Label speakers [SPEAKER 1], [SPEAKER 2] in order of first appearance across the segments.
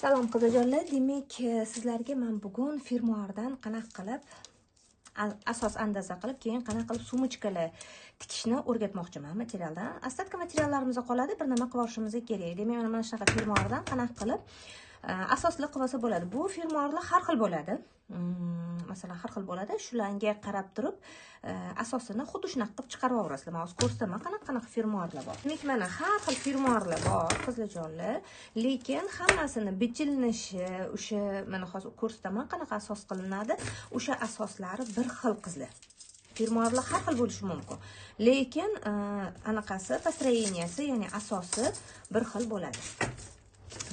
[SPEAKER 1] Salom qizajonlar, demak sizlarga men bugun fermuardan qanaqa qilib asos andaza qilib, keyin qanaqa qilib sumочкаlar tikishni o'rgatmoqchiman materialdan. Ostatka materiallarimiz qoladi, bir nima qilib olishimiz kerak. Demak, mana shunaqa fermuardan qanaqa qilib asosli qilsa bo'ladi. Bu fermuarlar har xil bo'ladi. Masalan, har xil bo'ladi. Shularga qarab turib asosini xuddi shunaqa qilib chiqarib olasizlar. Men hozir ko'rsataman qanaqa fermuarlar bor. Demak, mana har xil fermuarlar bor, qizlarjonlar. Lekin hammasini bichilinishi, o'sha mana hozir ko'rsataman qanaqa asos qilinadi. O'sha asoslari bir xil qizlar. Fermuarlar har xil bo'lishi mumkin. Lekin anaqasi, построенияsi, ya'ni asosi bir xil bo'ladi.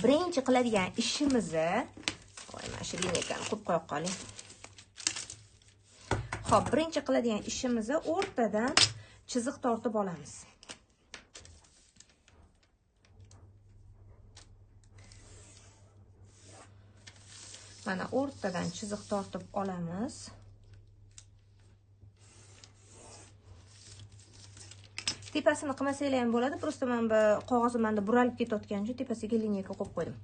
[SPEAKER 1] Birinchi qiladigan ishimizni, mana shu lineykani qo'yib qo'ya qoling. Xo'p, birinchi qiladigan ishimizni o'rtadan chiziq tortib olamiz. Mana o'rtadan chiziq tortib olamiz. Tepasini qilmasanglar ham bo'ladi. Prosta men bu qog'ozi menda buralib ketayotgani uchun tepasiga lineyka qo'yib qo'ydim.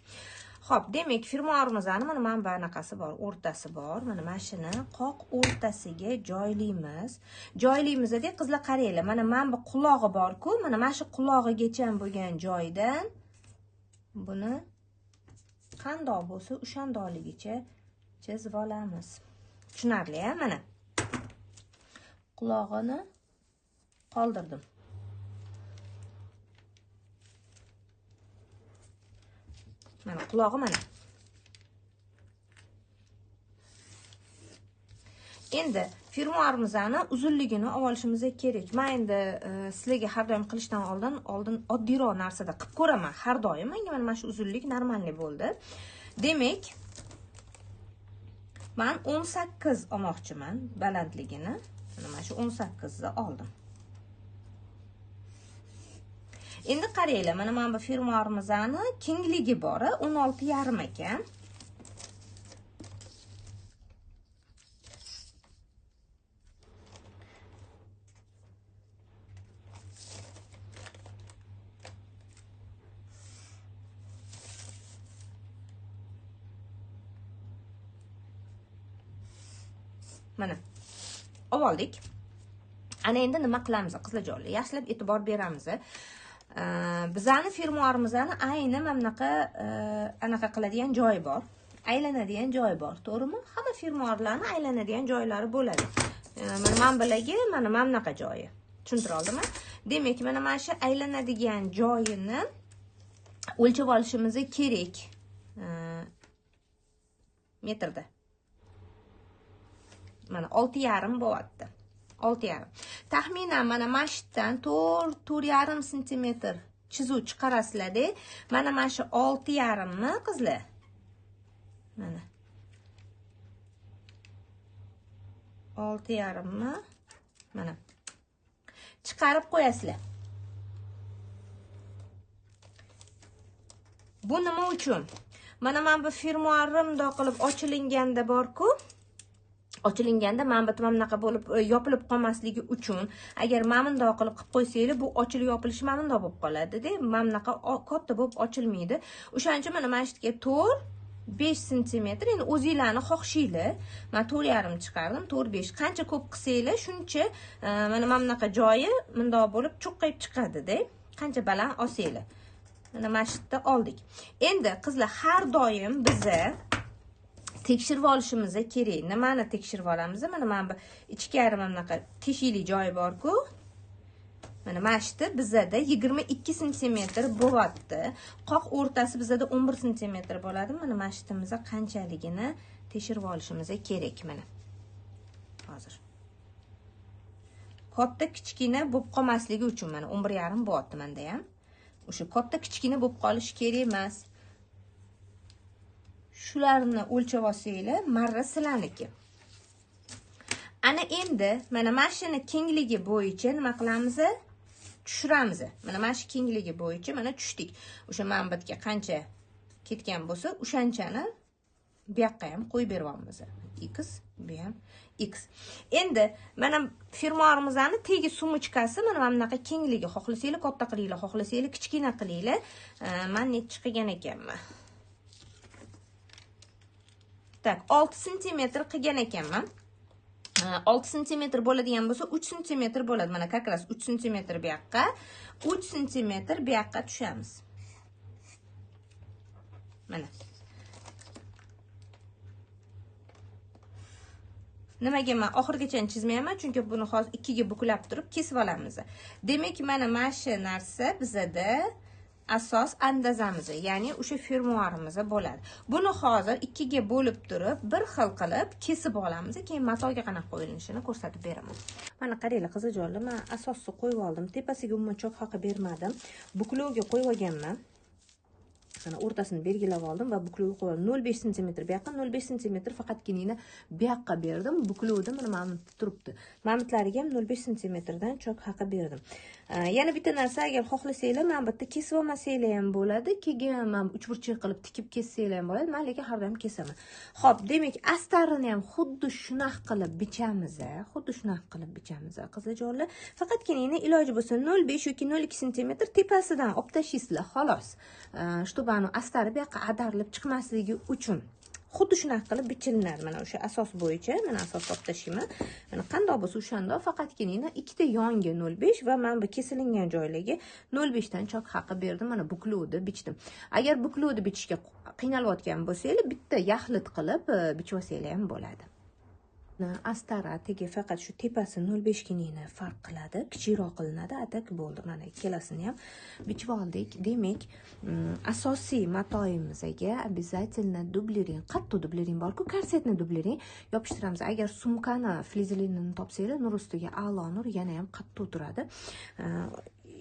[SPEAKER 1] Xo'p, demak, fermuarimizni mana bu anaqasi bor, o'rtasi bor. Mana shuni qoq o'rtasiga joylaymiz. Joylaymizda qizlar qaranglar, mana bu qulog'i bor-ku, mana shu qulog'igacha bo'lgan joydan buni qandoq bo'lsa o'shandoligicha chizib olamiz. Tushunarli-a? Mana qulog'ini qoldirdim. Mana qulog'i mana. Endi fermuarimizni uzunligini olishimiz kerak. Men endi sizlarga har doim qilishdan oldin oddiyroq narsada qilib ko'raman. Har doim menga mana shu uzunlik normalniy bo'ldi. Demak, men 18 olmoqchiman balandligini. Mana shu 18 ni oldim. Endi qaranglar, mana bu fermuarimizni kengligi bor, 16,5 ekan. Mana oldik. Ana endi nima qilamiz qizlarjonlar? Yaxshilab e'tibor beramiz. Bizani fermuarimizni ayni mamnaqa anaqa qiladigan joyi bor. Aylanadigan joyi bor, to'g'rimi? Hamma fermuarlarning aylanadigan joylari bo'ladi. Men bilagi mana mamnaqa joyi. Tushuntira oldimmi? Demak, mana shu aylanadigan joyini o'lchab olishimiz kerak. Metrda. Mana 6,5 bo'lyapti. 6,5. Taxminan mana mashitdan 4,5 sm chizuv chiqarasizlar-da. Mana shu 6,5 ni qizlar. Mana 6,5 ni mana chiqarib qo'yasizlar. Bu nima uchun? Mana men bu fermuarim doq qilib ochilinganda bor-ku, ochilinganda men bu bunaqa bo'lib yopilib qolmasligi uchun agar mamndoq qilib qo'ysanglar, bu ochilib yopilishi mamndoq bo'lib qoladi-da. Mamnaqa katta bo'lib ochilmaydi. O'shaning uchun mana shu yerga 4-5 sm, endi o'zingizlarni xohishinglar. Men 4,5 chiqardim, 4-5. Qancha ko'p qilsanglar, shuncha mana bunaqa joyi bundoq bo'lib cho'qqayib chiqadi-da. Qancha baland olsanglar. Mana mashitda oldik. Endi qizlar, har doim biza tekshirib olishimiz kerak. Nimani tekshirib olamiz? Mana bu ichkari bunaqa teshikli joyi bor-ku. Mana mashitda bizada 22 sm bo'lyapti. Qoq o'rtasi bizada 11 sm bo'ladi. Mana mashitimiz qanchaligini tekshirib olishimiz kerak mana. Hozir. Katta kichkina bo'lib qolmasligi uchun mana 11,5 bo'lyapti menda ham. O'sha katta kichkina bo'lib qolish kerak emas. Shularni o'lchab olsanglar, marra sizlarniki. Ana endi mana mashina kengligi bo'yicha nima qilamiz? Tushiramiz. Mana shu kengligi bo'yicha mana tushdik. O'sha manbatga qancha ketgan bo'lsa, o'shanchani bu yoqqa ham qo'yib beryapmiz. X, bu ham X. Endi mana fermuarimizning tegi sumочкасы mana bunaqa kengligi, xohlasanglar katta qilinglar, xohlasanglar kichkina qilinglar. Men nechta qilgan ekanman? Tak, 6 sm qilgan ekanman. 6 sm bo'ladigan bo'lsa 3 sm bo'ladi. Mana как раз 3 sm bu yoqqa, 3 sm bu yoqqa tushamiz. Mana. Nimaga men oxirgacha chizmayman, chunki buni hozir ikkiga buklab turib kesib olamiz. Demak, mana shu narsa bizada asos andazamiz, ya'ni o'sha fermuarimiz bo'ladi. Buni hozir ikkiga bo'lib turib, bir xil qilib kesib olamiz, keyin matoga qanaqa qo'yilishini ko'rsatib beraman. Mana qaranglar qizijonlar, men asosni qo'yib oldim. Tepasiga umuman cho'q haqi bermadim. Buklovga qo'yib olganman. Mana o'rtasini belgilab oldim va buklovga qo'ydim. 0.5 sm bu yoqqa, 0.5 sm faqatgina bu yoqqa berdim. Buklovda mana turibdi. Mamitlariga ham 0.5 sm dan cho'q haqi berdim. Yana bitta narsa, agar xohlasanglar, men bu yerda kesib olmasanglar ham bo'ladi. Keyin men uchburchak qilib tikib kessanglar ham bo'ladi. Men lekin har doim kesaman. Xo'p, demak, astarini ham xuddi shunaqa qilib bichamiz, qizlarjonlar. Faqatgina iloji bo'lsa 0.5 yoki 0.2 sm tepasidan olib tashlaysizlar, xolos. Чтобы astari bu yoqqa ag'darilib chiqmasligi uchun xuddi shunaqa qilib bichilinadi. Mana o'sha asos bo'yicha, mana asos olib tashlayman. Mana qandoq bo'lsa o'shanda faqatgina ikkita yonga 0.5 va men bu kesilingan joylarga 0.5 dan cho'q haqi berdim. Mana buklovni bichdim. Agar buklovni bichishga qiynalayotgan bo'lsangiz, bitta yaxlit qilib bichib olsanglar ham bo'ladi. Astara tegi faqat shu tepasi 0.5 gina farq qiladi, kichikroq qilinadi, atak bo'ldi. Mana ikkalasini ham bichib oldik. Demak, asosiy matoyimizga обязательно dublering, qattiq dublering bor-ku, korsetni dublering yopishtiramiz. Agar sumkani flizlinini topsanglar, nur ustiga a'lo nur, yana ham qattiq turadi.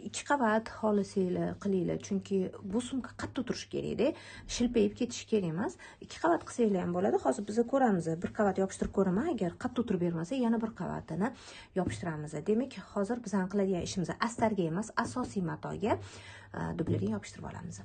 [SPEAKER 1] 2 qavat xohlasanglar qilinglar, chunki bu sumka qattiq turishi kerak-da, shilpayib ketishi kerak emas. 2 qavat qilsanglar ham bo'ladi. Hozir biz ko'ramiz. 1 qavat yopishtirib ko'raman. Agar qattiq turib bermasa, yana 1 qavatini yopishtiramiz. Demak, hozir biz qiladigan ishimiz astarga emas, asosiy matoga dublering yopishtirib olamiz.